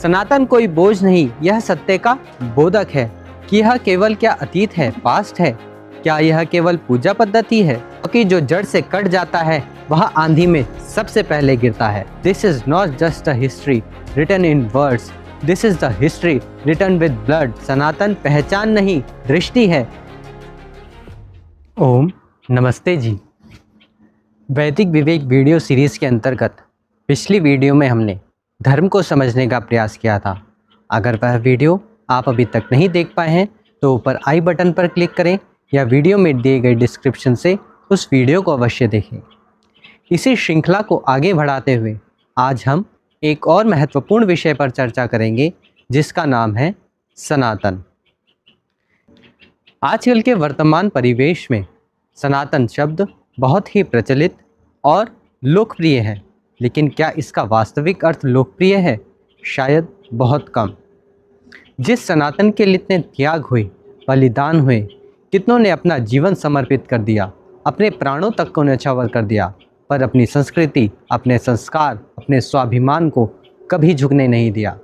सनातन कोई बोझ नहीं, यह सत्य का बोधक है कि यह केवल क्या अतीत है, पास्ट है। क्या यह केवल पूजा पद्धति है, क्योंकि जो जड़ से कट जाता है वह आंधी में सबसे पहले गिरता है। This is not just a history written in words, this is the history written with blood. सनातन पहचान नहीं, दृष्टि है। ओम नमस्ते जी। वैदिक विवेक वीडियो सीरीज के अंतर्गत पिछली वीडियो में हमने धर्म को समझने का प्रयास किया था। अगर वह वीडियो आप अभी तक नहीं देख पाए हैं तो ऊपर आई बटन पर क्लिक करें या वीडियो में दिए गए डिस्क्रिप्शन से उस वीडियो को अवश्य देखें। इसी श्रृंखला को आगे बढ़ाते हुए आज हम एक और महत्वपूर्ण विषय पर चर्चा करेंगे, जिसका नाम है सनातन। आजकल के वर्तमान परिवेश में सनातन शब्द बहुत ही प्रचलित और लोकप्रिय है, लेकिन क्या इसका वास्तविक अर्थ लोकप्रिय है? शायद बहुत कम। जिस सनातन के लिए इतने त्याग हुए, बलिदान हुए, कितनों ने अपना जीवन समर्पित कर दिया, अपने प्राणों तक को न्यौछावर कर दिया, पर अपनी संस्कृति, अपने संस्कार, अपने स्वाभिमान को कभी झुकने नहीं दिया।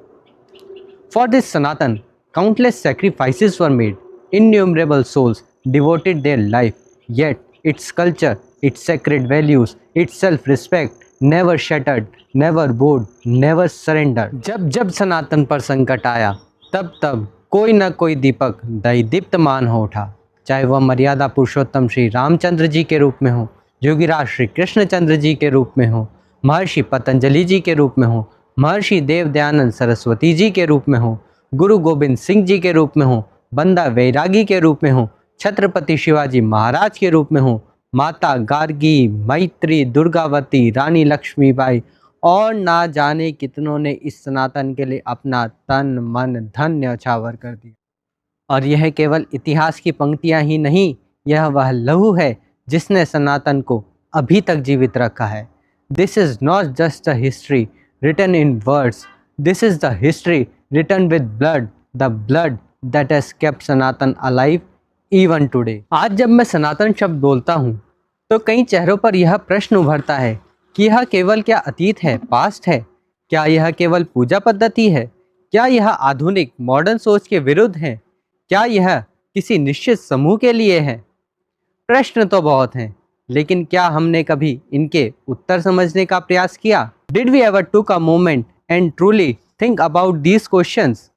For this Sanatan countless sacrifices were made, innumerable souls devoted their life, yet its culture, its sacred values, its self-respect never shattered, never bowed, never surrendered। जब जब सनातन पर संकट आया तब तब कोई न कोई दीपक दैदीप्यमान हो उठा, चाहे वह मर्यादा पुरुषोत्तम श्री रामचंद्र जी के रूप में हो, योगीराज श्री कृष्णचंद्र जी के रूप में हो, महर्षि पतंजलि जी के रूप में हो, महर्षि देव दयानंद सरस्वती जी के रूप में हो, गुरु गोविंद सिंह जी के रूप में हो, बंदा वैरागी के रूप में हो, छत्रपति शिवाजी महाराज के रूप में हो, माता गार्गी, मैत्री, दुर्गावती, रानी लक्ष्मीबाई और ना जाने कितनों ने इस सनातन के लिए अपना तन मन धन न्यौछावर कर दिया। और यह केवल इतिहास की पंक्तियां ही नहीं, यह वह लहू है जिसने सनातन को अभी तक जीवित रखा है। This is not just a history written in words, this is the history written with blood, the blood that has kept Sanatan alive even today. आज जब मैं सनातन शब्द बोलता हूँ तो कई चेहरों पर यह प्रश्न उभरता है कि यह केवल क्या अतीत है, पास्ट है? क्या यह केवल पूजा पद्धति है? क्या यह आधुनिक मॉडर्न सोच के विरुद्ध है? क्या यह किसी निश्चित समूह के लिए है? प्रश्न तो बहुत हैं, लेकिन क्या हमने कभी इनके उत्तर समझने का प्रयास किया? Did we ever took a moment and truly think about these questions?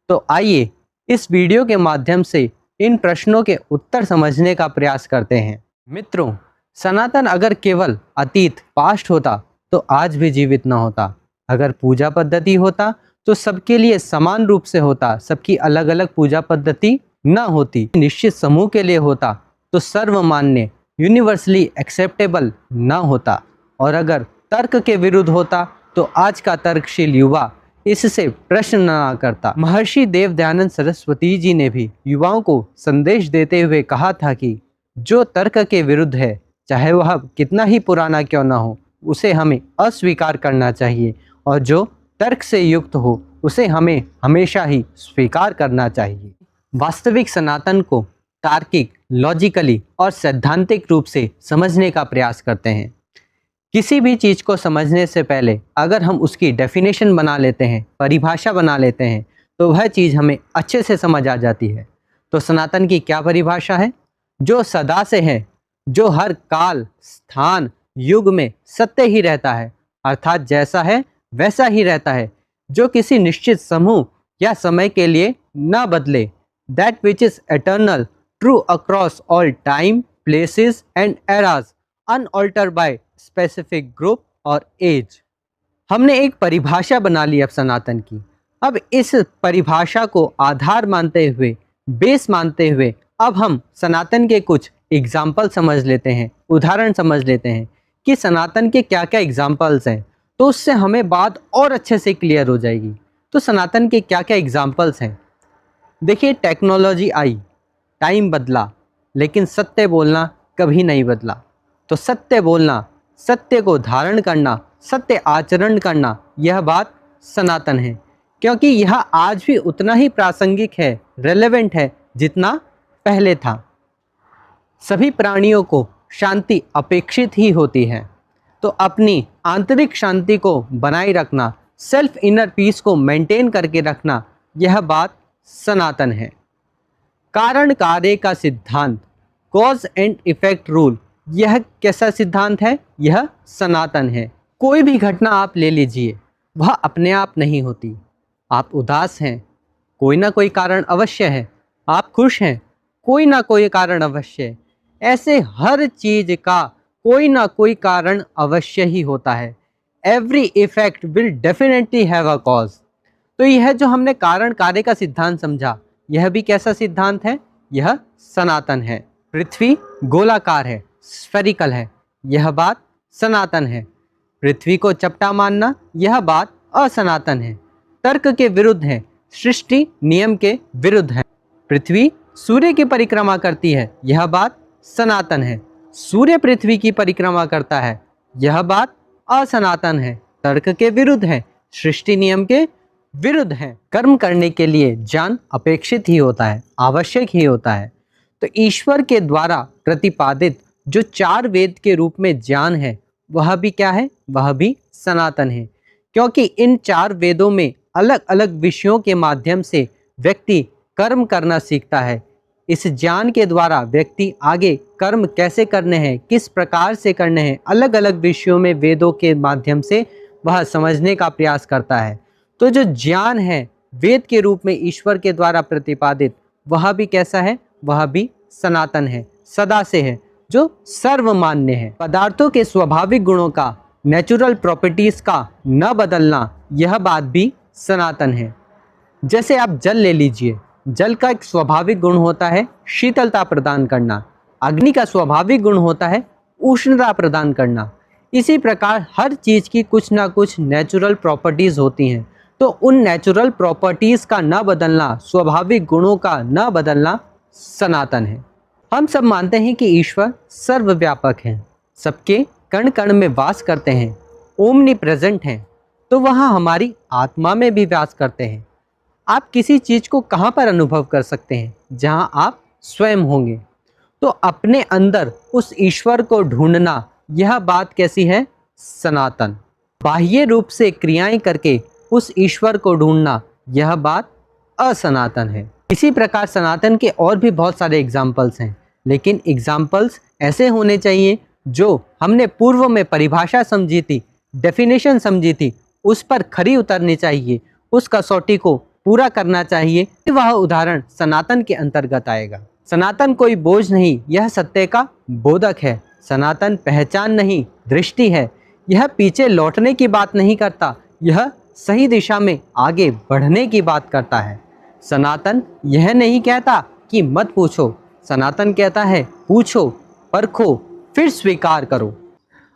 तो आइए इस वीडियो के माध्यम से इन प्रश्नों के उत्तर समझने का प्रयास करते हैं। मित्रों, सनातन अगर केवल अतीत, पास्ट होता तो आज भी जीवित न होता। अगर पूजा पद्धति होता तो सबके लिए समान रूप से होता, सबकी अलग अलग पूजा पद्धति न होती। निश्चित समूह के लिए होता तो सर्वमान्य, यूनिवर्सली एक्सेप्टेबल न होता। और अगर तर्क के विरुद्ध होता तो आज का तर्कशील युवा इससे प्रश्न न करता। महर्षि देव दयानंद सरस्वती जी ने भी युवाओं को संदेश देते हुए कहा था कि जो तर्क के विरुद्ध है, चाहे वह कितना ही पुराना क्यों ना हो, उसे हमें अस्वीकार करना चाहिए, और जो तर्क से युक्त हो उसे हमें हमेशा ही स्वीकार करना चाहिए। वास्तविक सनातन को तार्किक, लॉजिकली और सैद्धांतिक रूप से समझने का प्रयास करते हैं। किसी भी चीज़ को समझने से पहले अगर हम उसकी डेफिनेशन बना लेते हैं, परिभाषा बना लेते हैं, तो वह चीज़ हमें अच्छे से समझ आ जाती है। तो सनातन की क्या परिभाषा है? जो सदा से है, जो हर काल, स्थान, युग में सत्य ही रहता है, अर्थात जैसा है वैसा ही रहता है, जो किसी निश्चित समूह या समय के लिए न बदले। That which is eternal, true across all time, places and eras, unaltered by specific group और एज। हमने एक परिभाषा बना ली अब सनातन की। अब इस परिभाषा को आधार मानते हुए, बेस मानते हुए, अब हम सनातन के कुछ एग्जाम्पल समझ लेते हैं, उदाहरण समझ लेते हैं कि सनातन के क्या क्या एग्जाम्पल्स हैं, तो उससे हमें बात और अच्छे से क्लियर हो जाएगी। तो सनातन के क्या क्या एग्जाम्पल्स हैं? देखिए, टेक्नोलॉजी आई, टाइम बदला, लेकिन सत्य बोलना कभी नहीं बदला। तो सत्य बोलना, सत्य को धारण करना, सत्य आचरण करना, यह बात सनातन है, क्योंकि यह आज भी उतना ही प्रासंगिक है, रेलेवेंट है, जितना पहले था। सभी प्राणियों को शांति अपेक्षित ही होती है, तो अपनी आंतरिक शांति को बनाए रखना सेल्फ इनर पीस को मेंटेन करके रखना, यह बात सनातन है। कारण कार्य का सिद्धांत, कॉज एंड इफेक्ट रूल, यह कैसा सिद्धांत है? यह सनातन है। कोई भी घटना आप ले लीजिए, वह अपने आप नहीं होती। आप उदास हैं, कोई ना कोई कारण अवश्य है। आप खुश हैं, कोई ना कोई कारण अवश्य है। ऐसे हर चीज का कोई ना कोई कारण अवश्य ही होता है। Every effect will definitely have a cause. तो यह जो हमने कारण कार्य का सिद्धांत समझा, यह भी कैसा सिद्धांत है? यह सनातन है। पृथ्वी गोलाकार है, स्फेरिकल है, यह बात सनातन है। पृथ्वी को चपटा मानना, यह बात असनातन है, तर्क के विरुद्ध है, सृष्टि नियम के विरुद्ध है। पृथ्वी सूर्य की परिक्रमा करती है, यह बात सनातन है। सूर्य पृथ्वी की परिक्रमा करता है, यह बात असनातन है, तर्क के विरुद्ध है, सृष्टि नियम के विरुद्ध है। कर्म करने के लिए ज्ञान अपेक्षित ही होता है, आवश्यक ही होता है। तो ईश्वर के द्वारा प्रतिपादित जो 4 वेद के रूप में ज्ञान है, वह भी क्या है? वह भी सनातन है। क्योंकि इन 4 वेदों में अलग अलग विषयों के माध्यम से व्यक्ति कर्म करना सीखता है। इस ज्ञान के द्वारा व्यक्ति आगे कर्म कैसे करने हैं, किस प्रकार से करने हैं, अलग अलग विषयों में वेदों के माध्यम से वह समझने का प्रयास करता है। तो जो ज्ञान है वेद के रूप में ईश्वर के द्वारा प्रतिपादित, वह भी कैसा है? वह भी सनातन है, सदा से है, जो सर्वमान्य है। पदार्थों के स्वाभाविक गुणों का, नेचुरल प्रॉपर्टीज का न बदलना, यह बात भी सनातन है। जैसे आप जल ले लीजिए, जल का एक स्वाभाविक गुण होता है शीतलता प्रदान करना, अग्नि का स्वाभाविक गुण होता है उष्णता प्रदान करना। इसी प्रकार हर चीज़ की कुछ ना कुछ नेचुरल प्रॉपर्टीज़ होती हैं। तो उन नेचुरल प्रॉपर्टीज़ का न बदलना, स्वाभाविक गुणों का न बदलना सनातन है। हम सब मानते हैं कि ईश्वर सर्वव्यापक हैं, सबके कण कण में वास करते हैं, ओमनी प्रेजेंट हैं। तो वह हमारी आत्मा में भी वास करते हैं। आप किसी चीज़ को कहाँ पर अनुभव कर सकते हैं? जहाँ आप स्वयं होंगे। तो अपने अंदर उस ईश्वर को ढूंढना, यह बात कैसी है? सनातन। बाह्य रूप से क्रियाएं करके उस ईश्वर को ढूंढना, यह बात असनातन है। इसी प्रकार सनातन के और भी बहुत सारे एग्जाम्पल्स हैं, लेकिन एग्जाम्पल्स ऐसे होने चाहिए जो हमने पूर्व में परिभाषा समझी थी, डेफिनेशन समझी थी, उस पर खरी उतरनी चाहिए, उस कसौटी को पूरा करना चाहिए। वह उदाहरण सनातन के अंतर्गत आएगा। सनातन कोई बोझ नहीं, यह सत्य का बोधक है। सनातन पहचान नहीं, दृष्टि है। यह पीछे लौटने की बात नहीं करता, यह सही दिशा में आगे बढ़ने की बात करता है। सनातन यह नहीं कहता कि मत पूछो, सनातन कहता है पूछो, परखो, फिर स्वीकार करो।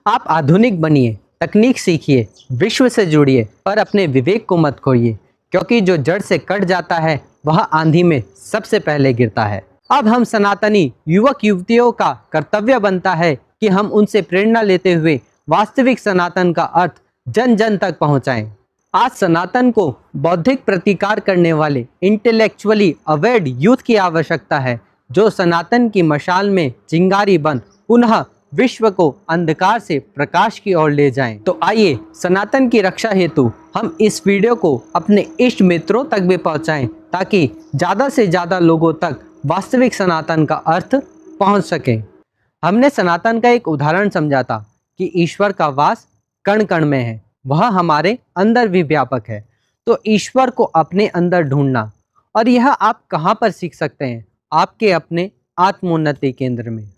आप आधुनिक बनिए, तकनीक सीखिए, विश्व से जुड़िए, पर अपने विवेक को मत खोइए, क्योंकि जो जड़ से कट जाता है वह आंधी में सबसे पहले गिरता है। अब हम सनातनी युवक युवतियों का कर्तव्य बनता है कि हम उनसे प्रेरणा लेते हुए वास्तविक सनातन का अर्थ जन जन तक पहुंचाएं। आज सनातन को बौद्धिक प्रतिकार करने वाले इंटेलेक्चुअली अवेयर्ड यूथ की आवश्यकता है, जो सनातन की मशाल में चिंगारी बन पुनः विश्व को अंधकार से प्रकाश की ओर ले जाएं। तो आइए सनातन की रक्षा हेतु हम इस वीडियो को अपने इष्ट मित्रों तक भी पहुंचाएं, ताकि ज़्यादा से ज़्यादा लोगों तक वास्तविक सनातन का अर्थ पहुंच सके। हमने सनातन का एक उदाहरण समझा था कि ईश्वर का वास कण कण में है, वह हमारे अंदर भी व्यापक है। तो ईश्वर को अपने अंदर ढूंढना, और यह आप कहाँ पर सीख सकते हैं? आपके अपने आत्मोन्नति केंद्र में।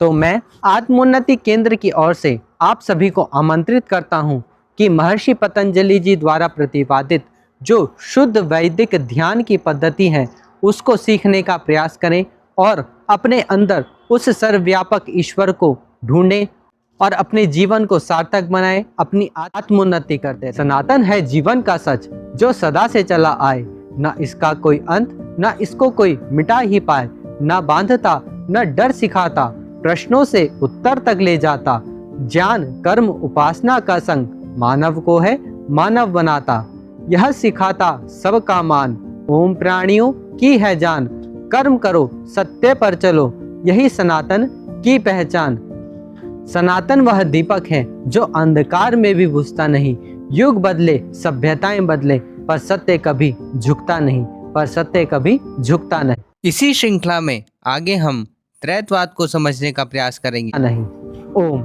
तो मैं आत्मोन्नति केंद्र की ओर से आप सभी को आमंत्रित करता हूँ कि महर्षि पतंजलि जी द्वारा प्रतिपादित जो शुद्ध वैदिक ध्यान की पद्धति है, उसको सीखने का प्रयास करें और अपने अंदर उस सर्वव्यापक ईश्वर को ढूंढें और अपने जीवन को सार्थक बनाएं, अपनी आत्मोन्नति करते। सनातन है जीवन का सच, जो सदा से चला आए, न इसका कोई अंत, न इसको कोई मिटा ही पाए। न बांधता, न डर सिखाता, प्रश्नों से उत्तर तक ले जाता। ज्ञान कर्म उपासना का संग, मानव को है मानव बनाता। यह सिखाता सबका मान, ओम प्राणियों की है जान। कर्म करो सत्य पर चलो, यही सनातन की पहचान। सनातन वह दीपक है जो अंधकार में भी बुझता नहीं, युग बदले, सभ्यताएं बदले, पर सत्य कभी झुकता नहीं, पर सत्य कभी झुकता नहीं। इसी श्रृंखला में आगे हम त्रैतवाद को समझने का प्रयास करेंगे। नहीं। ओम।